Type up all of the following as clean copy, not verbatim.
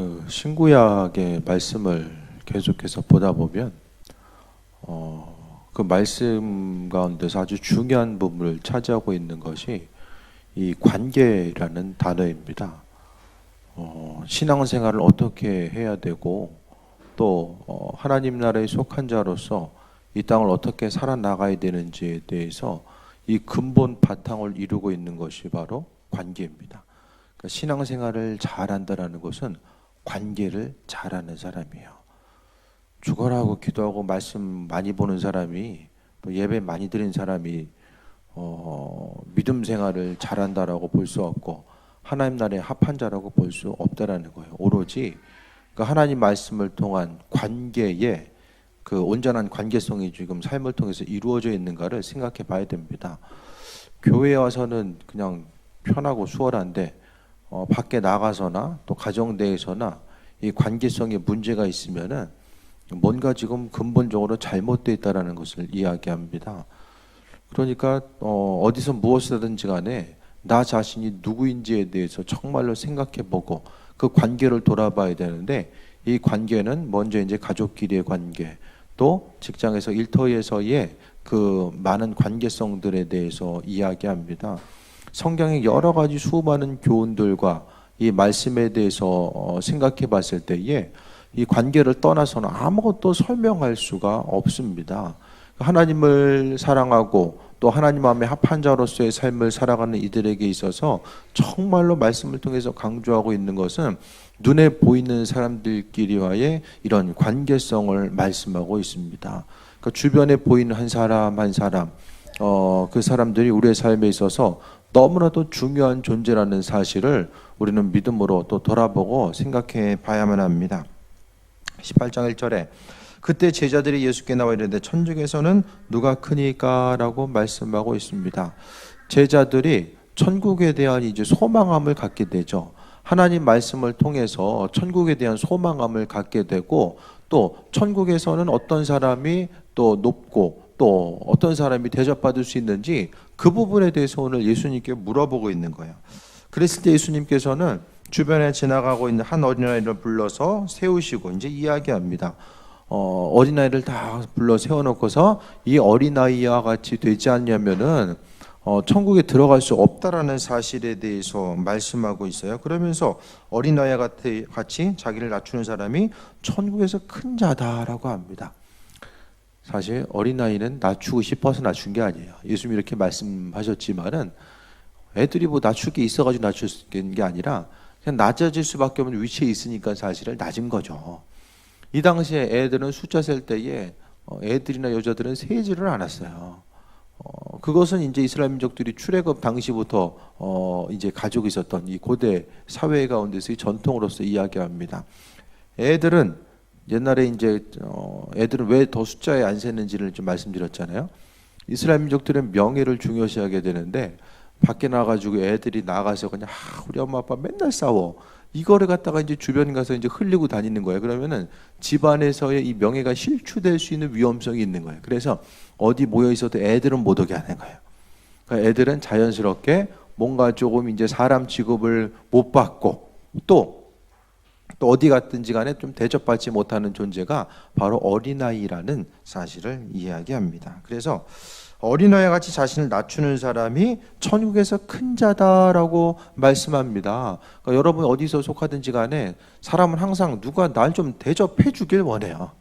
그 신구약의 말씀을 계속해서 보다 보면 그 말씀 가운데서 아주 중요한 부분을 차지하고 있는 것이 이 관계라는 단어입니다. 신앙생활을 어떻게 해야 되고 또 하나님 나라에 속한 자로서 이 땅을 어떻게 살아나가야 되는지에 대해서 이 근본 바탕을 이루고 있는 것이 바로 관계입니다. 그러니까 신앙생활을 잘한다라는 것은 관계를 잘하는 사람이에요. 죽어라고 기도하고 말씀 많이 보는 사람이 또 예배 많이 드린 사람이 믿음 생활을 잘한다라고 볼 수 없고 하나님 나라에 합한 자라고 볼 수 없다라는 거예요. 오로지 그 하나님 말씀을 통한 관계에 그 온전한 관계성이 지금 삶을 통해서 이루어져 있는가를 생각해 봐야 됩니다. 교회에 와서는 그냥 편하고 수월한데 밖에 나가서나 또 가정대에서나 이 관계성에 문제가 있으면은 뭔가 지금 근본적으로 잘못되어 있다는 것을 이야기합니다. 그러니까 어디서 무엇을 하든지 간에 나 자신이 누구인지에 대해서 정말로 생각해보고 그 관계를 돌아봐야 되는데, 이 관계는 먼저 이제 가족끼리의 관계, 또 직장에서 일터에서의 그 많은 관계성들에 대해서 이야기합니다. 성경의 여러 가지 수많은 교훈들과 이 말씀에 대해서 생각해 봤을 때에 이 관계를 떠나서는 아무것도 설명할 수가 없습니다. 하나님을 사랑하고 또 하나님 마음에 합한 자로서의 삶을 살아가는 이들에게 있어서 정말로 말씀을 통해서 강조하고 있는 것은 눈에 보이는 사람들끼리와의 이런 관계성을 말씀하고 있습니다. 그러니까 주변에 보이는 한 사람 한 사람, 그 사람들이 우리의 삶에 있어서 너무나도 중요한 존재라는 사실을 우리는 믿음으로 또 돌아보고 생각해 봐야만 합니다. 18장 1절에 그때 제자들이 예수께 나와 이르되 천국에서는 누가 크니까? 라고 말씀하고 있습니다. 제자들이 천국에 대한 이제 소망함을 갖게 되죠. 하나님 말씀을 통해서 천국에 대한 소망함을 갖게 되고, 또 천국에서는 어떤 사람이 또 높고 또 어떤 사람이 대접받을 수 있는지 그 부분에 대해서 오늘 예수님께 물어보고 있는 거예요. 그랬을 때 예수님께서는 주변에 지나가고 있는 한 어린아이를 불러서 세우시고 이제 이야기합니다. 어린아이를 다 불러 세워놓고서 이 어린아이와 같이 되지 않냐면은 천국에 들어갈 수 없다라는 사실에 대해서 말씀하고 있어요. 그러면서 어린아이와 같이 자기를 낮추는 사람이 천국에서 큰 자다라고 합니다. 사실 어린아이는 낮추고 싶어서 낮춘 게 아니에요. 예수님이 이렇게 말씀하셨지만은 애들이 뭐 낮출 게 있어가지고 낮춘 게 아니라 그냥 낮아질 수밖에 없는 위치에 있으니까 사실은 낮은 거죠. 이 당시에 애들은 숫자 셀 때에 애들이나 여자들은 세지를 않았어요. 그것은 이제 이스라엘 민족들이 출애굽 당시부터 이제 가지고 있었던 이 고대 사회 가운데서의 전통으로서 이야기합니다. 애들은 옛날에 이제 애들은 왜 더 숫자에 안 세는지를 좀 말씀드렸잖아요. 이스라엘 민족들은 명예를 중요시하게 되는데 밖에 나가지고 애들이 나가서 그냥 우리 엄마 아빠 맨날 싸워, 이거를 갖다가 이제 주변 가서 이제 흘리고 다니는 거예요. 그러면은 집안에서의 이 명예가 실추될 수 있는 위험성이 있는 거예요. 그래서 어디 모여 있어도 애들은 못 오게 하는 거예요. 그러니까 애들은 자연스럽게 뭔가 조금 이제 사람 취급을 못 받고 또 어디 갔든지 간에 좀 대접받지 못하는 존재가 바로 어린아이라는 사실을 이야기합니다. 그래서 어린아이와 같이 자신을 낮추는 사람이 천국에서 큰 자다라고 말씀합니다. 그러니까 여러분 어디서 속하든지 간에 사람은 항상 누가 날 좀 대접해 주길 원해요.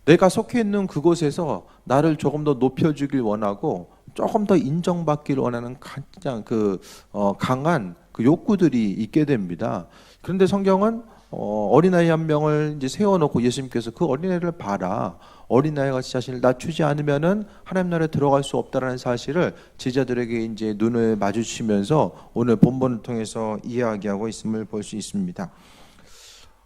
내가 속해 있는 그곳에서 나를 조금 더 높여주길 원하고 조금 더 인정받기를 원하는 가장 강한 그 욕구들이 있게 됩니다. 그런데 성경은 어린아이 한 명을 이제 세워놓고 예수님께서 그 어린아이를 봐라, 어린아이 같이 자신을 낮추지 않으면은 하나님 나라에 들어갈 수 없다라는 사실을 제자들에게 이제 눈을 마주치면서 오늘 본문을 통해서 이야기하고 있음을 볼 수 있습니다.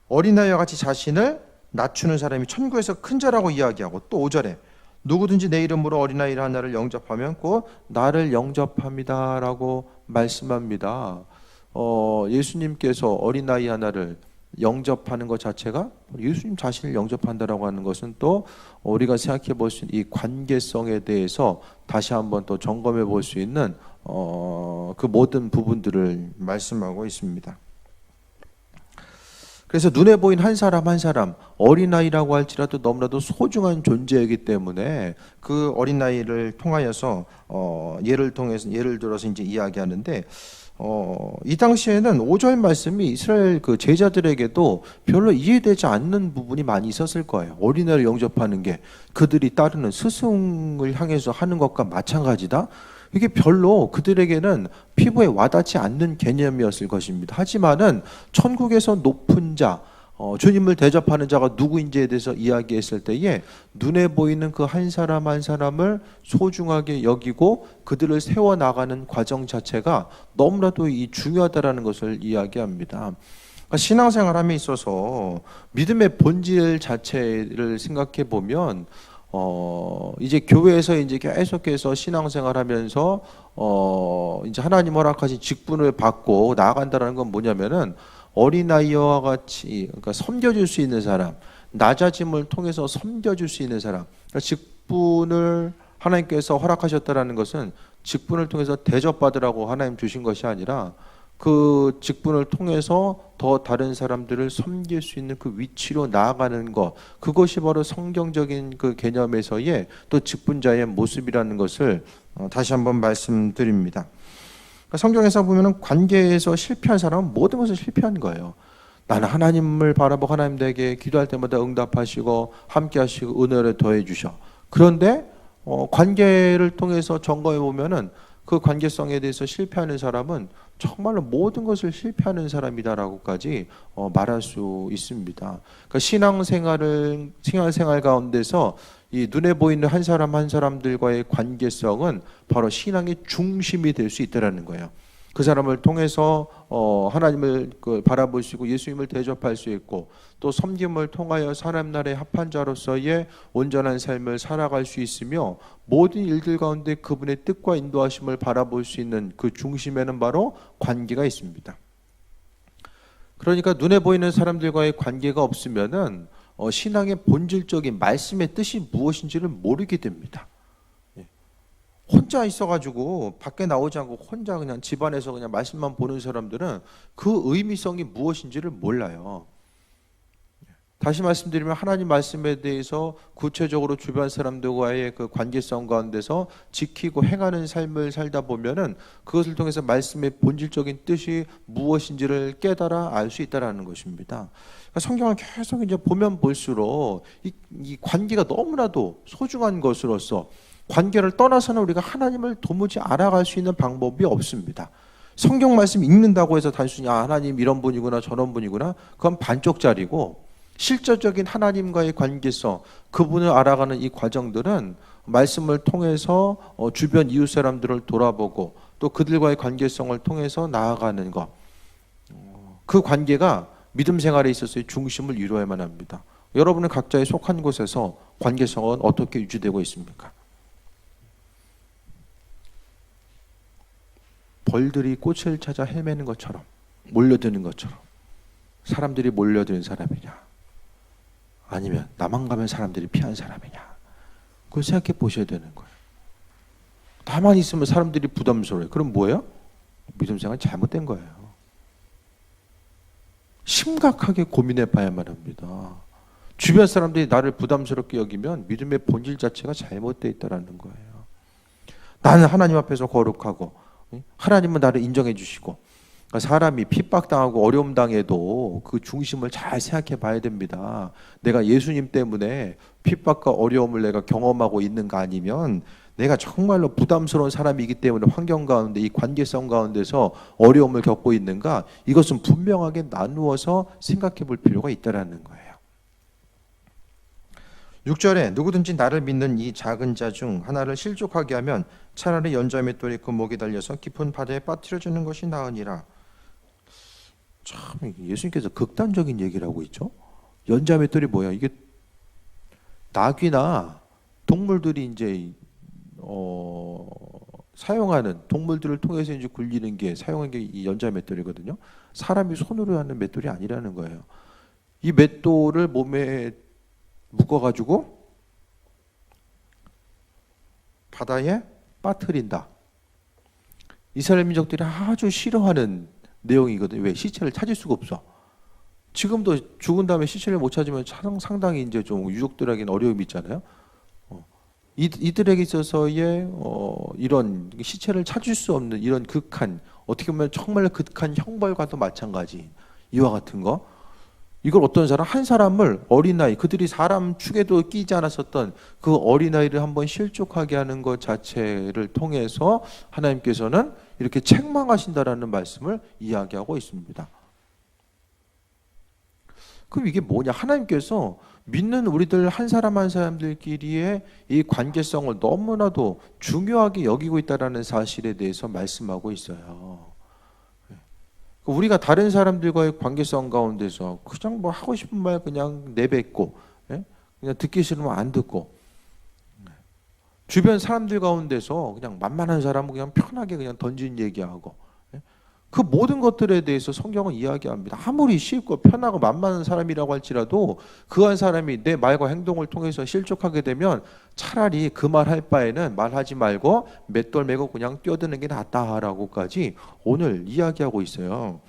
어린아이와 같이 자신을 낮추는 사람이 천국에서 큰 자라고 이야기하고, 또 5절에 누구든지 내 이름으로 어린아이 하나를 영접하면 곧 나를 영접합니다라고 말씀합니다. 예수님께서 어린아이 하나를 영접하는 것 자체가 예수님 자신을 영접한다라고 하는 것은 또 우리가 생각해 볼 수 있는 이 관계성에 대해서 다시 한번 또 점검해 볼 수 있는 그 모든 부분들을 말씀하고 있습니다. 그래서 눈에 보이는 한 사람 한 사람, 어린아이라고 할지라도 너무나도 소중한 존재이기 때문에 그 어린아이를 통하여서 예를 들어서 이제 이야기하는데, 이 당시에는 5절 말씀이 이스라엘 그 제자들에게도 별로 이해되지 않는 부분이 많이 있었을 거예요. 어린아이를 영접하는 게 그들이 따르는 스승을 향해서 하는 것과 마찬가지다. 이게 별로 그들에게는 피부에 와닿지 않는 개념이었을 것입니다. 하지만은 천국에서 높은 자, 주님을 대접하는 자가 누구인지에 대해서 이야기했을 때에 눈에 보이는 그 한 사람 한 사람을 소중하게 여기고 그들을 세워나가는 과정 자체가 너무나도 중요하다라는 것을 이야기합니다. 그러니까 신앙생활함에 있어서 믿음의 본질 자체를 생각해 보면 이제 교회에서 이제 계속해서 신앙생활하면서 이제 하나님 허락하신 직분을 받고 나아간다는 건 뭐냐면은 어린아이와 같이, 그러니까 섬겨줄 수 있는 사람, 낮아짐을 통해서 섬겨줄 수 있는 사람. 그러니까 직분을 하나님께서 허락하셨다라는 것은 직분을 통해서 대접받으라고 하나님 주신 것이 아니라 그 직분을 통해서 더 다른 사람들을 섬길 수 있는 그 위치로 나아가는 것, 그것이 바로 성경적인 그 개념에서의 또 직분자의 모습이라는 것을 다시 한번 말씀드립니다. 그러니까 성경에서 보면은 관계에서 실패한 사람은 모든 것을 실패한 거예요. 나는 하나님을 바라보고 하나님에게 기도할 때마다 응답하시고 함께 하시고 은혜를 더해 주셔. 그런데 관계를 통해서 점검해 보면은 그 관계성에 대해서 실패하는 사람은 정말로 모든 것을 실패하는 사람이다라고까지 말할 수 있습니다. 그러니까 신앙생활 가운데서 이 눈에 보이는 한 사람 한 사람들과의 관계성은 바로 신앙의 중심이 될 수 있다라는 거예요. 그 사람을 통해서 하나님을 바라볼 수 있고 예수님을 대접할 수 있고 또 섬김을 통하여 사람 나라의 합한 자로서의 온전한 삶을 살아갈 수 있으며 모든 일들 가운데 그분의 뜻과 인도하심을 바라볼 수 있는 그 중심에는 바로 관계가 있습니다. 그러니까 눈에 보이는 사람들과의 관계가 없으면은 신앙의 본질적인 말씀의 뜻이 무엇인지를 모르게 됩니다. 혼자 있어가지고 밖에 나오지 않고 혼자 그냥 집안에서 그냥 말씀만 보는 사람들은 그 의미성이 무엇인지를 몰라요. 다시 말씀드리면 하나님 말씀에 대해서 구체적으로 주변 사람들과의 그 관계성 가운데서 지키고 행하는 삶을 살다 보면은 그것을 통해서 말씀의 본질적인 뜻이 무엇인지를 깨달아 알 수 있다라는 것입니다. 그러니까 성경을 계속 이제 보면 볼수록 이 관계가 너무나도 소중한 것으로서 관계를 떠나서는 우리가 하나님을 도무지 알아갈 수 있는 방법이 없습니다. 성경 말씀 읽는다고 해서 단순히 하나님 이런 분이구나 저런 분이구나 그건 반쪽짜리고 실질적인 하나님과의 관계성 그분을 알아가는 이 과정들은 말씀을 통해서 주변 이웃 사람들을 돌아보고 또 그들과의 관계성을 통해서 나아가는 것 그 관계가 믿음 생활에 있어서의 중심을 이루어야만 합니다. 여러분은 각자의 속한 곳에서 관계성은 어떻게 유지되고 있습니까? 벌들이 꽃을 찾아 헤매는 것처럼 몰려드는 것처럼 사람들이 몰려드는 사람이냐 아니면 나만 가면 사람들이 피한 사람이냐 그걸 생각해 보셔야 되는 거예요. 나만 있으면 사람들이 부담스러워요. 그럼 뭐예요? 믿음 생활 잘못된 거예요. 심각하게 고민해 봐야만 합니다. 주변 사람들이 나를 부담스럽게 여기면 믿음의 본질 자체가 잘못되어 있다는 거예요. 나는 하나님 앞에서 거룩하고 하나님은 나를 인정해 주시고 사람이 핍박당하고 어려움 당해도 그 중심을 잘 생각해 봐야 됩니다. 내가 예수님 때문에 핍박과 어려움을 내가 경험하고 있는가 아니면 내가 정말로 부담스러운 사람이기 때문에 환경 가운데 이 관계성 가운데서 어려움을 겪고 있는가 이것은 분명하게 나누어서 생각해 볼 필요가 있다는 거예요. 6절에 누구든지 나를 믿는 이 작은 자 중 하나를 실족하게 하면 차라리 연자맷돌이 그 목에 달려서 깊은 바다에 빠뜨려주는 것이 나으니라. 참 예수님께서 극단적인 얘기를 하고 있죠. 연자맷돌이 뭐야? 이게 낙이나 동물들이 이제 사용하는 동물들을 통해서 이제 굴리는 게 사용한 게 이 연자맷돌이거든요. 사람이 손으로 하는 맷돌이 아니라는 거예요. 이 맷돌을 몸에 묶어가지고 바다에 빠뜨린다. 이스라엘 민족들이 아주 싫어하는 내용이거든요. 왜? 시체를 찾을 수가 없어. 지금도 죽은 다음에 시체를 못 찾으면 상당히 이제 좀 유족들에게는 어려움이 있잖아요. 이들에게 있어서의 이런 시체를 찾을 수 없는 이런 극한, 어떻게 보면 정말 극한 형벌과도 마찬가지. 이와 같은 거. 이걸 어떤 사람, 한 사람을 어린아이, 그들이 사람 축에도 끼지 않았었던 그 어린아이를 한번 실족하게 하는 것 자체를 통해서 하나님께서는 이렇게 책망하신다라는 말씀을 이야기하고 있습니다. 그럼 이게 뭐냐? 하나님께서 믿는 우리들 한 사람 한 사람들끼리의 이 관계성을 너무나도 중요하게 여기고 있다는 사실에 대해서 말씀하고 있어요. 우리가 다른 사람들과의 관계성 가운데서 그냥 뭐 하고 싶은 말 그냥 내뱉고, 그냥 듣기 싫으면 안 듣고, 주변 사람들 가운데서 그냥 만만한 사람은 그냥 편하게 그냥 던진 얘기하고, 그 모든 것들에 대해서 성경은 이야기합니다. 아무리 쉽고 편하고 만만한 사람이라고 할지라도 그 한 사람이 내 말과 행동을 통해서 실족하게 되면 차라리 그 말 할 바에는 말하지 말고 맷돌 메고 그냥 뛰어드는 게 낫다라고까지 오늘 이야기하고 있어요.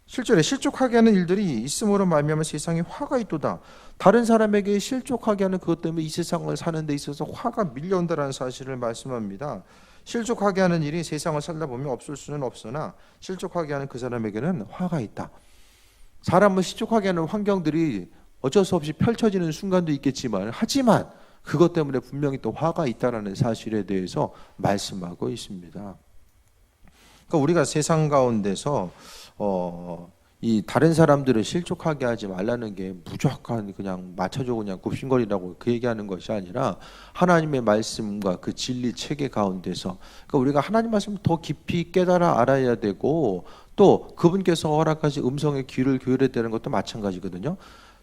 실제로 실족하게 하는 일들이 있음으로 말미암아 세상에 화가 있도다. 다른 사람에게 실족하게 하는 그것 때문에 이 세상을 사는 데 있어서 화가 밀려온다는 사실을 말씀합니다. 실족하게 하는 일이 세상을 살다 보면 없을 수는 없으나 실족하게 하는 그 사람에게는 화가 있다. 사람을 실족하게 하는 환경들이 어쩔 수 없이 펼쳐지는 순간도 있겠지만, 하지만 그것 때문에 분명히 또 화가 있다는 사실에 대해서 말씀하고 있습니다. 그러니까 우리가 세상 가운데서 이 다른 사람들을 실족하게 하지 말라는 게 무조건 그냥 맞춰줘 그냥 굽신거리라고 그 얘기하는 것이 아니라 하나님의 말씀과 그 진리 체계 가운데서, 그러니까 우리가 하나님 말씀을 더 깊이 깨달아 알아야 되고, 또 그분께서 허락하신 음성의 귀를 기울여야 되는 것도 마찬가지거든요.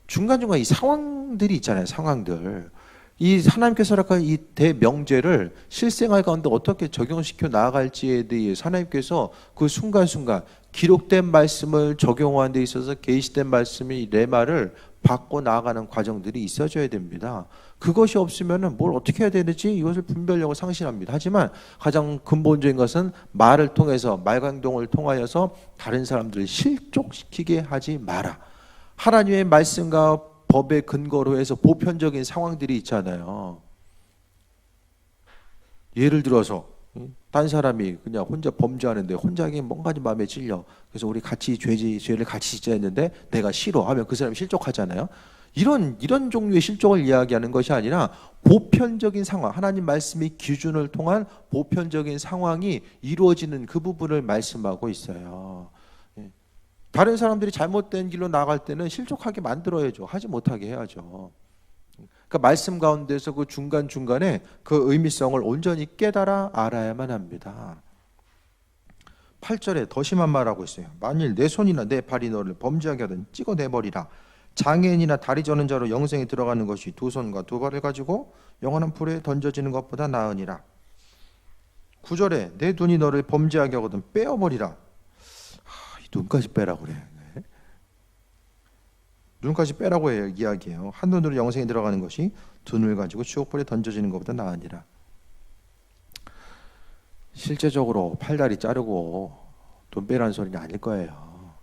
중간중간 이 상황들이 있잖아요. 상황들. 이 하나님께서 허락한 이 대명제를 실생활 가운데 어떻게 적용시켜 나아갈지에 대해서 하나님께서 그 순간순간 기록된 말씀을 적용하는 데 있어서 계시된 말씀이 레마를 받고 나아가는 과정들이 있어져야 됩니다. 그것이 없으면 뭘 어떻게 해야 되는지 이것을 분별력을 상실합니다. 하지만 가장 근본적인 것은 말을 통해서, 말과 행동을 통하여서 다른 사람들을 실족시키게 하지 마라. 하나님의 말씀과 법의 근거로 해서 보편적인 상황들이 있잖아요. 예를 들어서 딴 사람이 그냥 혼자 범죄하는데 혼자 하기엔 뭔가 좀 마음에 찔려. 그래서 우리 같이 죄를 같이 짓자 했는데 내가 싫어 하면 그 사람이 실족하잖아요. 이런 종류의 실족을 이야기하는 것이 아니라 보편적인 상황, 하나님 말씀의 기준을 통한 보편적인 상황이 이루어지는 그 부분을 말씀하고 있어요. 다른 사람들이 잘못된 길로 나갈 때는 실족하게 만들어야죠. 하지 못하게 해야죠. 그러니까 말씀 가운데서 그 중간중간에 그 의미성을 온전히 깨달아 알아야만 합니다. 8절에 더 심한 말하고 있어요. 만일 내 손이나 내 발이 너를 범죄하게 하든 찍어내버리라. 장애인이나 다리 저는 자로 영생에 들어가는 것이 두 손과 두 발을 가지고 영원한 불에 던져지는 것보다 나으니라. 9절에 내 눈이 너를 범죄하게 하거든 빼어버리라. 눈까지 빼라고 그래. 눈까지 빼라고 해요. 이야기해요. 한 눈으로 영생에 들어가는 것이 두 눈을 가지고 지옥불에 던져지는 것보다 나으니라. 실제적으로 팔다리 자르고 돈 빼라는 소리는 아닐 거예요.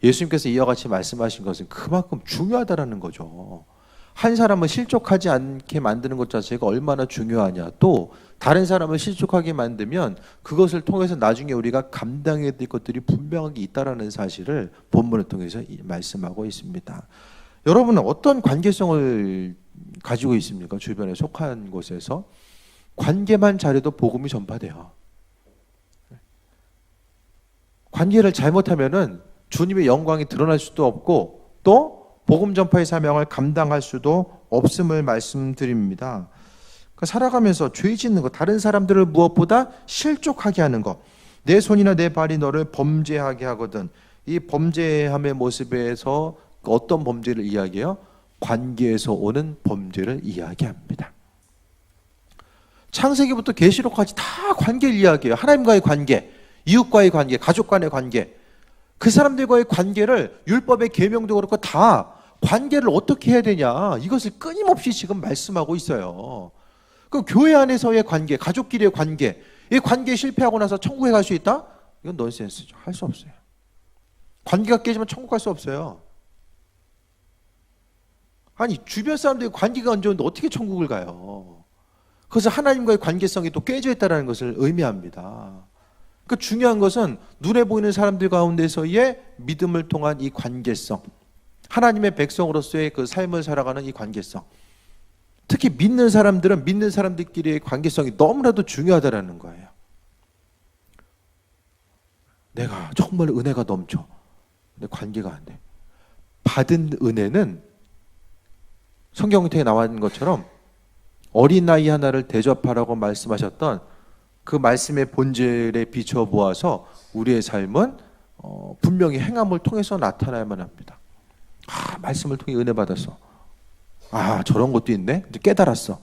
예수님께서 이와 같이 말씀하신 것은 그만큼 중요하다라는 거죠. 한 사람을 실족하지 않게 만드는 것 자체가 얼마나 중요하냐. 또 다른 사람을 실족하게 만들면 그것을 통해서 나중에 우리가 감당해야 될 것들이 분명하게 있다는 사실을 본문을 통해서 말씀하고 있습니다. 여러분은 어떤 관계성을 가지고 있습니까? 주변에 속한 곳에서 관계만 잘해도 복음이 전파돼요. 관계를 잘못하면은 주님의 영광이 드러날 수도 없고 또 복음 전파의 사명을 감당할 수도 없음을 말씀드립니다. 그러니까 살아가면서 죄 짓는 것, 다른 사람들을 무엇보다 실족하게 하는 것, 내 손이나 내 발이 너를 범죄하게 하거든. 이 범죄함의 모습에서 어떤 범죄를 이야기해요? 관계에서 오는 범죄를 이야기합니다. 창세기부터 계시록까지 다 관계를 이야기해요. 하나님과의 관계, 이웃과의 관계, 가족 간의 관계. 그 사람들과의 관계를 율법의 계명도 그렇고 다 관계를 어떻게 해야 되냐, 이것을 끊임없이 지금 말씀하고 있어요. 그럼 교회 안에서의 관계, 가족끼리의 관계, 이 관계에 실패하고 나서 천국에 갈 수 있다? 이건 넌센스죠. 할 수 없어요. 관계가 깨지면 천국 갈 수 없어요. 아니 주변 사람들이 관계가 안 좋은데 어떻게 천국을 가요? 그래서 하나님과의 관계성이 또 깨져 있다는 것을 의미합니다. 그 중요한 것은 눈에 보이는 사람들 가운데서의 믿음을 통한 이 관계성, 하나님의 백성으로서의 그 삶을 살아가는 이 관계성, 특히 믿는 사람들은 믿는 사람들끼리의 관계성이 너무나도 중요하다는 거예요. 내가 정말 은혜가 넘쳐. 근데 관계가 안 돼. 받은 은혜는 성경에 나와 있는 것처럼 어린아이 하나를 대접하라고 말씀하셨던 그 말씀의 본질에 비춰 보아서 우리의 삶은 분명히 행함을 통해서 나타나야만 합니다. 말씀을 통해 은혜 받았어. 저런 것도 있네. 이제 깨달았어.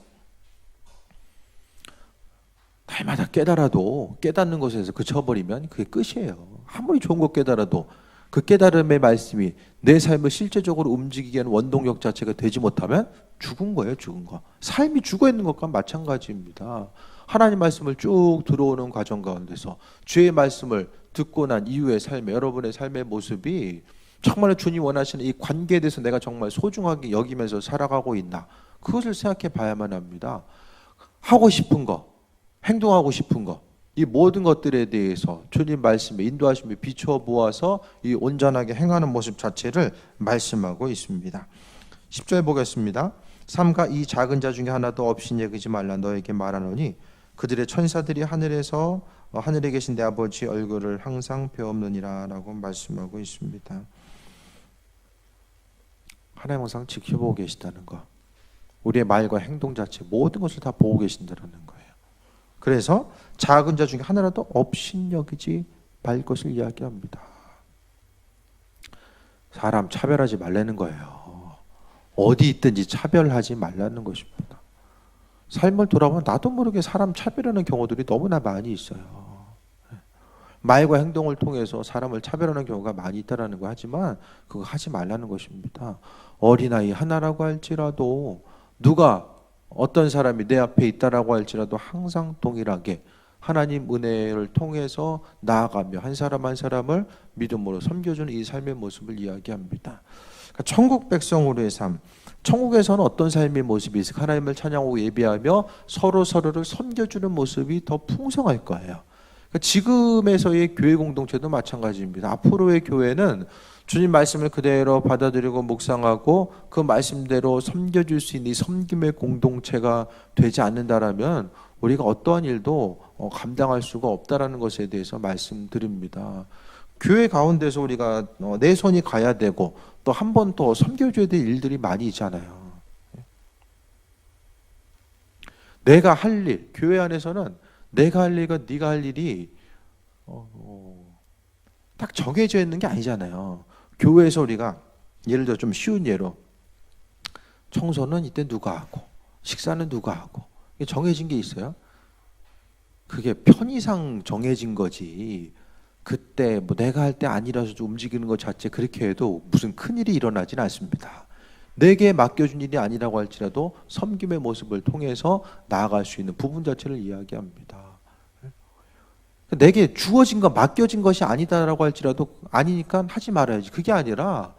날마다 깨달아도 깨닫는 것에서 그쳐버리면 그게 끝이에요. 아무리 좋은 것 깨달아도 그 깨달음의 말씀이 내 삶을 실제적으로 움직이게 하는 원동력 자체가 되지 못하면 죽은 거예요. 죽은 거. 삶이 죽어 있는 것과 마찬가지입니다. 하나님 말씀을 쭉 들어오는 과정 가운데서 주의 말씀을 듣고 난 이후의 삶, 여러분의 삶의 모습이 정말 주님 원하시는 이 관계에 대해서 내가 정말 소중하게 여기면서 살아가고 있나, 그것을 생각해 봐야만 합니다. 하고 싶은 거, 행동하고 싶은 거, 이 모든 것들에 대해서 주님 말씀에 인도하심에 비추어 보아서 이 온전하게 행하는 모습 자체를 말씀하고 있습니다. 10절 보겠습니다. 삼가 이 작은 자 중에 하나도 없이 여기지 말라 너에게 말하노니 그들의 천사들이 하늘에 계신 내 아버지 얼굴을 항상 배옵느니라 라고 말씀하고 있습니다. 하나님 항상 지켜보고 계시다는 것, 우리의 말과 행동 자체 모든 것을 다 보고 계신다는 거예요. 그래서 작은 자 중에 하나라도 없인 여기지 말 것을 이야기합니다. 사람 차별하지 말라는 거예요. 어디 있든지 차별하지 말라는 것입니다. 삶을 돌아보면 나도 모르게 사람 차별하는 경우들이 너무나 많이 있어요. 말과 행동을 통해서 사람을 차별하는 경우가 많이 있다는 거, 하지만 그거 하지 말라는 것입니다. 어린아이 하나라고 할지라도, 누가 어떤 사람이 내 앞에 있다라고 할지라도 항상 동일하게 하나님 은혜를 통해서 나아가며 한 사람 한 사람을 믿음으로 섬겨주는 이 삶의 모습을 이야기합니다. 그러니까 천국 백성으로의 삶, 천국에서는 어떤 삶의 모습이 있을까? 하나님을 찬양하고 예배하며 서로를 섬겨주는 모습이 더 풍성할 거예요. 그러니까 지금에서의 교회 공동체도 마찬가지입니다. 앞으로의 교회는 주님 말씀을 그대로 받아들이고 묵상하고 그 말씀대로 섬겨줄 수 있는 이 섬김의 공동체가 되지 않는다라면 우리가 어떠한 일도 감당할 수가 없다라는 것에 대해서 말씀드립니다. 교회 가운데서 우리가 내 손이 가야 되고 또 한 번 더 섬겨줘야 될 일들이 많이 있잖아요. 내가 할 일, 교회 안에서는 내가 할 일과 네가 할 일이 딱 정해져 있는 게 아니잖아요. 교회에서 우리가 예를 들어 좀 쉬운 예로 청소는 이때 누가 하고 식사는 누가 하고 정해진 게 있어요. 그게 편의상 정해진 거지. 그때 뭐 내가 할 때 아니라서 좀 움직이는 것 자체 그렇게 해도 무슨 큰일이 일어나지는 않습니다. 내게 맡겨준 일이 아니라고 할지라도 섬김의 모습을 통해서 나아갈 수 있는 부분 자체를 이야기합니다. 내게 주어진 거, 맡겨진 것이 아니다라고 할지라도 아니니까 하지 말아야지. 그게 아니라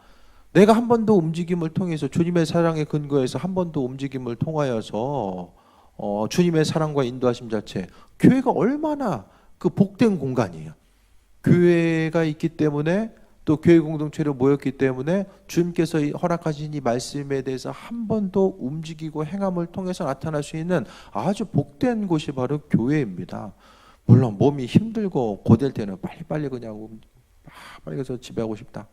내가 한 번 더 움직임을 통해서 주님의 사랑의 근거에서 한 번 더 움직임을 통하여서 주님의 사랑과 인도하심 자체, 교회가 얼마나 그 복된 공간이에요. 교회가 있기 때문에 또 교회 공동체로 모였기 때문에 주님께서 허락하신 이 말씀에 대해서 한 번 더 움직이고 행함을 통해서 나타날 수 있는 아주 복된 곳이 바로 교회입니다. 물론 몸이 힘들고 고될 때는 빨리빨리 그냥 빨리 가서 집에 가고 싶다.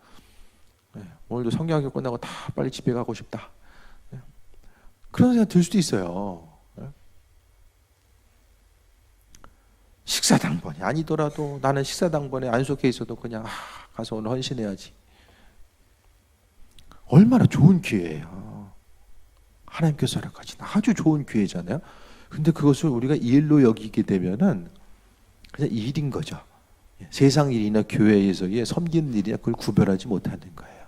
오늘도 성경학교 끝나고 다 빨리 집에 가고 싶다. 그런 생각 들 수도 있어요. 식사당번이 아니더라도 나는 식사당번에 안 속해 있어도 그냥 가서 오늘 헌신해야지. 얼마나 좋은 기회예요. 하나님께서 허락하신 아주 좋은 기회잖아요. 근데 그것을 우리가 일로 여기게 되면은 그냥 일인 거죠. 세상 일이나 교회에서의 섬기는 일이나 그걸 구별하지 못하는 거예요.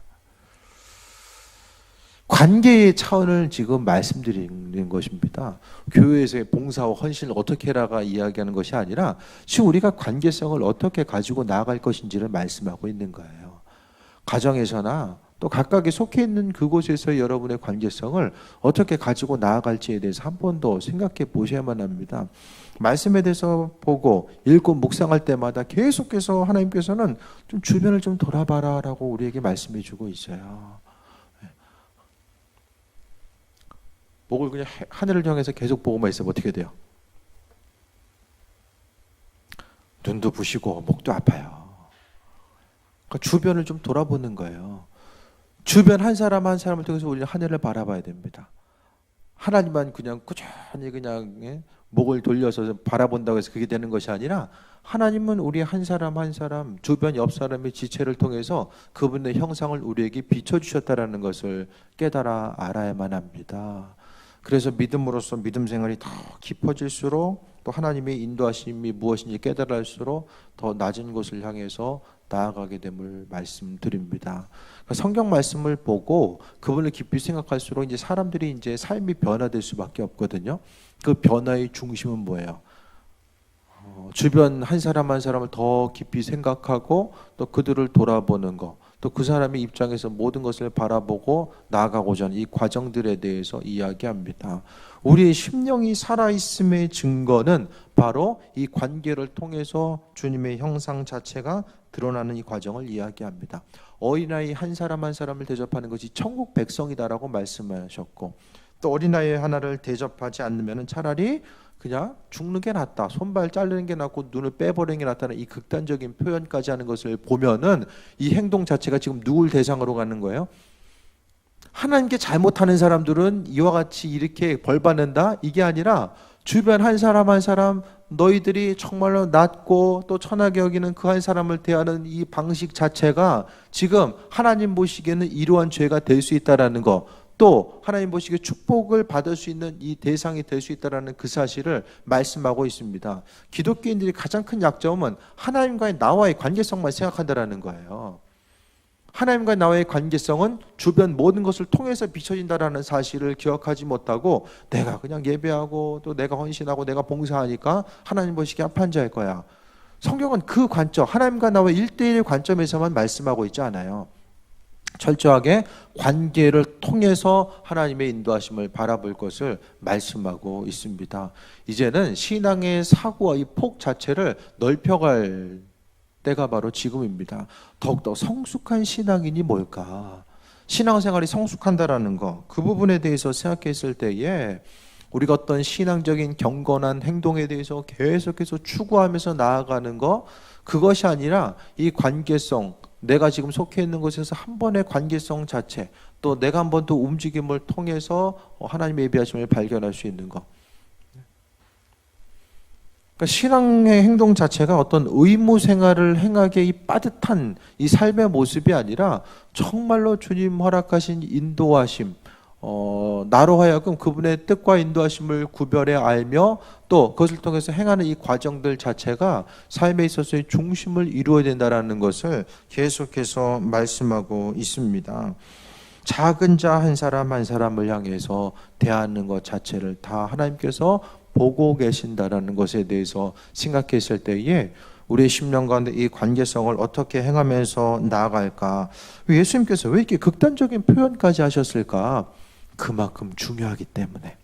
관계의 차원을 지금 말씀드리는 것입니다. 교회에서의 봉사와 헌신을 어떻게 해라가 이야기하는 것이 아니라 지금 우리가 관계성을 어떻게 가지고 나아갈 것인지를 말씀하고 있는 거예요. 가정에서나 또 각각에 속해 있는 그곳에서 여러분의 관계성을 어떻게 가지고 나아갈지에 대해서 한 번 더 생각해 보셔야만 합니다. 말씀에 대해서 보고 읽고 묵상할 때마다 계속해서 하나님께서는 좀 주변을 좀 돌아봐라 라고 우리에게 말씀해 주고 있어요. 목을 그냥 하늘을 향해서 계속 보고만 있으면 어떻게 돼요? 눈도 부시고 목도 아파요. 그러니까 주변을 좀 돌아보는 거예요. 주변 한 사람 한 사람을 통해서 우리는 하늘을 바라봐야 됩니다. 하나님만 그냥 꾸준히 그냥 목을 돌려서 바라본다고 해서 그게 되는 것이 아니라 하나님은 우리 한 사람 한 사람 주변 옆 사람의 지체를 통해서 그분의 형상을 우리에게 비춰주셨다라는 것을 깨달아 알아야만 합니다. 그래서 믿음으로써 믿음 생활이 더 깊어질수록 또 하나님의 인도하심이 무엇인지 깨달을수록 더 낮은 곳을 향해서 나아가게 됨을 말씀드립니다. 그러니까 성경 말씀을 보고 그분을 깊이 생각할수록 이제 사람들이 이제 삶이 변화될 수밖에 없거든요. 그 변화의 중심은 뭐예요? 주변 한 사람 한 사람을 더 깊이 생각하고 또 그들을 돌아보는 것, 또 그 사람의 입장에서 모든 것을 바라보고 나아가고자 하는 이 과정들에 대해서 이야기합니다. 우리의 심령이 살아있음의 증거는 바로 이 관계를 통해서 주님의 형상 자체가 드러나는 이 과정을 이야기합니다. 어린아이 한 사람 한 사람을 대접하는 것이 천국 백성이다라고 말씀하셨고, 또 어린아이 하나를 대접하지 않으면 차라리 그냥 죽는 게 낫다, 손발 자르는 게 낫고 눈을 빼버리는 게 낫다는 이 극단적인 표현까지 하는 것을 보면은 이 행동 자체가 지금 누굴 대상으로 가는 거예요? 하나님께 잘못하는 사람들은 이와 같이 이렇게 벌 받는다? 이게 아니라 주변 한 사람 한 사람 너희들이 정말로 낮고 또 천하게 여기는 그 한 사람을 대하는 이 방식 자체가 지금 하나님 보시기에는 이러한 죄가 될 수 있다라는 거, 또 하나님 보시기에 축복을 받을 수 있는 이 대상이 될 수 있다라는 그 사실을 말씀하고 있습니다. 기독교인들이 가장 큰 약점은 하나님과의 나와의 관계성만 생각한다라는 거예요. 하나님과 나와의 관계성은 주변 모든 것을 통해서 비춰진다라는 사실을 기억하지 못하고 내가 그냥 예배하고 또 내가 헌신하고 내가 봉사하니까 하나님 보시기에 합한 자일 거야. 성경은 그 관점, 하나님과 나와의 1대1의 관점에서만 말씀하고 있지 않아요. 철저하게 관계를 통해서 하나님의 인도하심을 바라볼 것을 말씀하고 있습니다. 이제는 신앙의 사고와 이 폭 자체를 넓혀갈 때가 바로 지금입니다. 더욱더 성숙한 신앙인이 뭘까? 신앙생활이 성숙한다라는 거, 그 부분에 대해서 생각했을 때에 우리가 어떤 신앙적인 경건한 행동에 대해서 계속해서 추구하면서 나아가는 거, 그것이 아니라 이 관계성, 내가 지금 속해 있는 곳에서 한 번의 관계성 자체, 또 내가 한 번 더 움직임을 통해서 하나님의 예비하심을 발견할 수 있는 것. 그러니까 신앙의 행동 자체가 어떤 의무 생활을 행하기에 이 빠듯한 이 삶의 모습이 아니라 정말로 주님 허락하신 인도하심, 나로 하여금 그분의 뜻과 인도하심을 구별해 알며 또 그것을 통해서 행하는 이 과정들 자체가 삶에 있어서의 중심을 이루어야 된다는 것을 계속해서 말씀하고 있습니다. 작은 자 한 사람 한 사람을 향해서 대하는 것 자체를 다 하나님께서 보고 계신다라는 것에 대해서 생각했을 때에 우리의 심령 가운데 이 관계성을 어떻게 행하면서 나아갈까? 예수님께서 왜 이렇게 극단적인 표현까지 하셨을까? 그만큼 중요하기 때문에.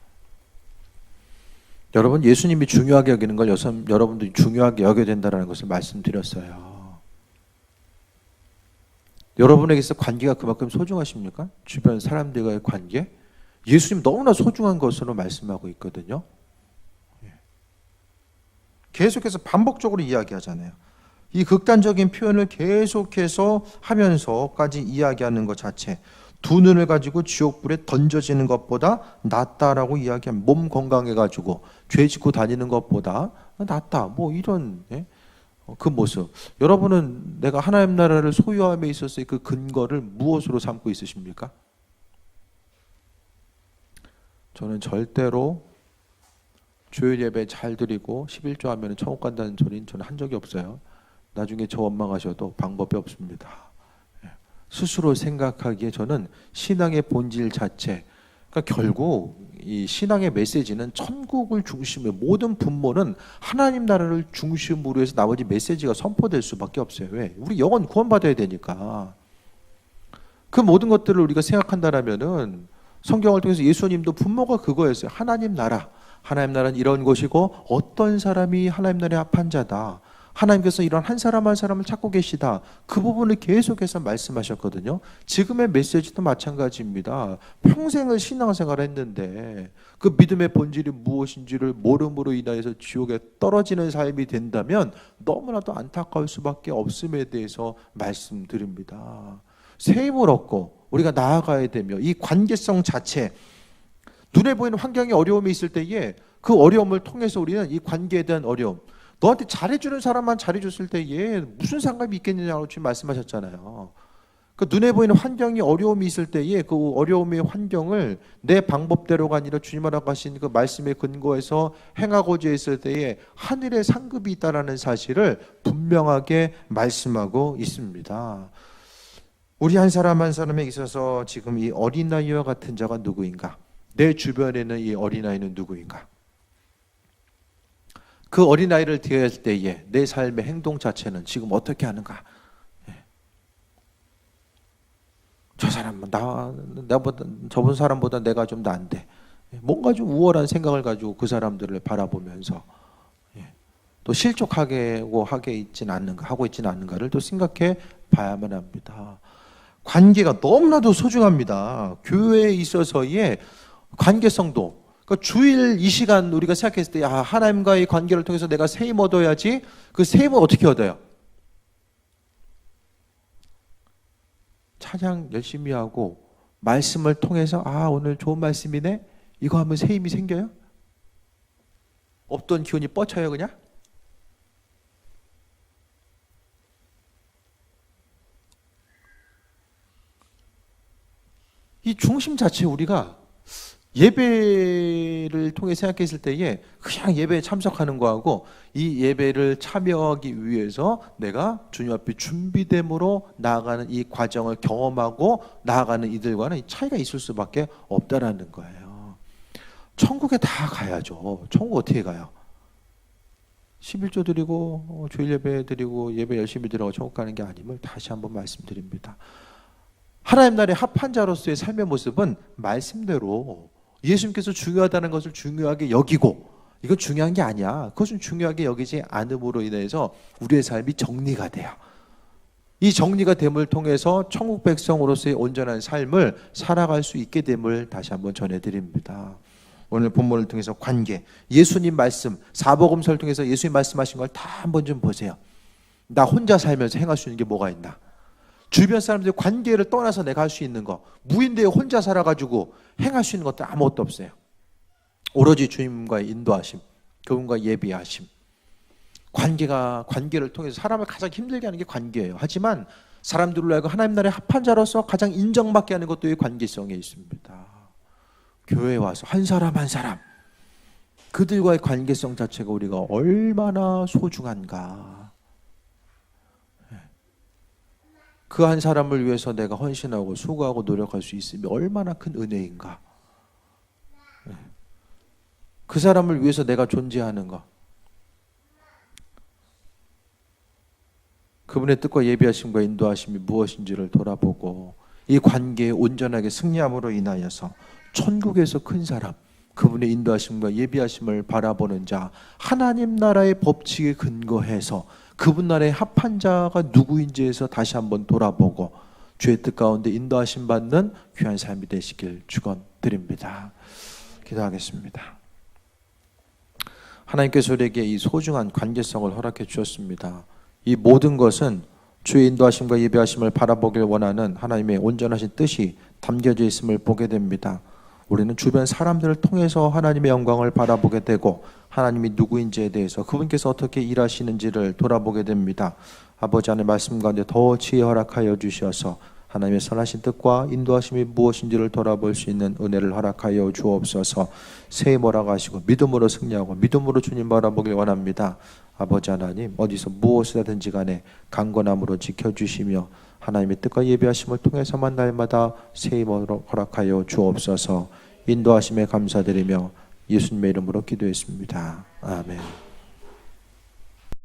여러분, 예수님이 중요하게 여기는 걸 여러분들이 중요하게 여겨야 된다는 것을 말씀드렸어요. 여러분에게서 관계가 그만큼 소중하십니까? 주변 사람들과의 관계? 예수님 너무나 소중한 것으로 말씀하고 있거든요. 계속해서 반복적으로 이야기하잖아요. 이 극단적인 표현을 계속해서 하면서까지 이야기하는 것 자체, 두 눈을 가지고 지옥불에 던져지는 것보다 낫다라고 이야기하면, 몸 건강해가지고 죄 짓고 다니는 것보다 낫다, 뭐 이런 그 모습. 여러분은 내가 하나님 나라를 소유함에 있어서의 그 근거를 무엇으로 삼고 있으십니까? 저는 절대로 주일 예배 잘 드리고 11조 하면 천국 간다는 소리는 저는 한 적이 없어요. 나중에 저 원망하셔도 방법이 없습니다. 스스로 생각하기에 저는 신앙의 본질 자체, 그러니까 결국 이 신앙의 메시지는 천국을 중심으로, 모든 분모는 하나님 나라를 중심으로 해서 나머지 메시지가 선포될 수밖에 없어요. 왜? 우리 영혼 구원받아야 되니까. 그 모든 것들을 우리가 생각한다라면은 성경을 통해서 예수님도 분모가 그거였어요. 하나님 나라. 하나님 나라는 이런 것이고 어떤 사람이 하나님 나라에 합한 자다. 하나님께서 이런 한 사람 한 사람을 찾고 계시다. 그 부분을 계속해서 말씀하셨거든요. 지금의 메시지도 마찬가지입니다. 평생을 신앙생활을 했는데 그 믿음의 본질이 무엇인지를 모름으로 인하여서 지옥에 떨어지는 삶이 된다면 너무나도 안타까울 수밖에 없음에 대해서 말씀드립니다. 새 힘을 얻고 우리가 나아가야 되며 이 관계성 자체, 눈에 보이는 환경에 어려움이 있을 때에 그 어려움을 통해서 우리는 이 관계에 대한 어려움, 너한테 잘해주는 사람만 잘해줬을 때에 무슨 상관이 있겠느냐고 지금 말씀하셨잖아요. 그 눈에 보이는 환경이 어려움이 있을 때에 그 어려움의 환경을 내 방법대로가 아니라 주님 하라고 하신 그 말씀에 근거해서 행하고자 했을 때에 하늘의 상급이 있다라는 사실을 분명하게 말씀하고 있습니다. 우리 한 사람 한 사람에 있어서 지금 이 어린아이와 같은 자가 누구인가? 내 주변에는 이 어린아이는 누구인가? 그 어린아이를 대할 때에 내 삶의 행동 자체는 지금 어떻게 하는가? 저 사람은 나보다, 저번 사람보다 내가 좀 나은데, 뭔가 좀 우월한 생각을 가지고 그 사람들을 바라보면서 또 실족하고 하고 있지는 않는가를 또 생각해 봐야만 합니다. 관계가 너무나도 소중합니다. 교회에 있어서의 관계성도, 그러니까 주일 이 시간 우리가 생각했을 때 하나님과의 관계를 통해서 내가 새 힘 얻어야지. 그 새 힘을 어떻게 얻어요? 찬양 열심히 하고 말씀을 통해서 오늘 좋은 말씀이네, 이거 하면 새 힘이 생겨요? 없던 기운이 뻗쳐요 그냥? 이 중심 자체 우리가 예배를 통해 생각했을 때에 그냥 예배에 참석하는 거하고 이 예배를 참여하기 위해서 내가 주님 앞에 준비됨으로 나아가는 이 과정을 경험하고 나아가는 이들과는 차이가 있을 수밖에 없다라는 거예요. 천국에 다 가야죠. 천국 어떻게 가요? 11조 드리고 주일 예배 드리고 예배 열심히 드리고 천국 가는 게 아님을 다시 한번 말씀드립니다. 하나님 나라의 합한 자로서의 삶의 모습은 말씀대로 예수님께서 중요하다는 것을 중요하게 여기고, 이건 중요한 게 아니야, 그것은 중요하게 여기지 않음으로 인해서 우리의 삶이 정리가 돼요. 이 정리가 됨을 통해서 천국 백성으로서의 온전한 삶을 살아갈 수 있게 됨을 다시 한번 전해드립니다. 오늘 본문을 통해서 관계, 예수님 말씀, 사복음서를 통해서 예수님 말씀하신 걸 다 한번 좀 보세요. 나 혼자 살면서 행할 수 있는 게 뭐가 있나? 주변 사람들의 관계를 떠나서 내가 할 수 있는 거, 무인대에 혼자 살아가지고 행할 수 있는 것도 아무것도 없어요. 오로지 주님과의 인도하심, 그분과의 예비하심. 관계를 통해서 사람을 가장 힘들게 하는 게 관계예요. 하지만 사람들로 하여금 하나님 나라의 합한 자로서 가장 인정받게 하는 것도 이 관계성에 있습니다. 교회에 와서 한 사람 한 사람, 그들과의 관계성 자체가 우리가 얼마나 소중한가. 그 한 사람을 위해서 내가 헌신하고 수고하고 노력할 수 있음이 얼마나 큰 은혜인가. 그 사람을 위해서 내가 존재하는 것, 그분의 뜻과 예비하심과 인도하심이 무엇인지를 돌아보고 이 관계에 온전하게 승리함으로 인하여서 천국에서 큰 사람, 그분의 인도하심과 예비하심을 바라보는 자, 하나님 나라의 법칙에 근거해서 그분 나라의 합한 자가 누구인지에서 다시 한번 돌아보고 주의 뜻 가운데 인도하심 받는 귀한 삶이 되시길 축원드립니다. 기도하겠습니다. 하나님께서 우리에게 이 소중한 관계성을 허락해 주셨습니다. 이 모든 것은 주의 인도하심과 예배하심을 바라보길 원하는 하나님의 온전하신 뜻이 담겨져 있음을 보게 됩니다. 우리는 주변 사람들을 통해서 하나님의 영광을 바라보게 되고 하나님이 누구인지에 대해서 그분께서 어떻게 일하시는지를 돌아보게 됩니다. 아버지 하나님 말씀 가운데 더 지혜 허락하여 주셔서 하나님의 선하신 뜻과 인도하심이 무엇인지를 돌아볼 수 있는 은혜를 허락하여 주옵소서. 새해 몰아가시고 믿음으로 승리하고 믿음으로 주님 바라보길 원합니다. 아버지 하나님, 어디서 무엇이라든지 간에 강건함으로 지켜주시며 하나님의 뜻과 예비하심을 통해서만 날마다 새해 허락하여 주옵소서. 인도하심에 감사드리며 예수님의 이름으로 기도했습니다. 아멘.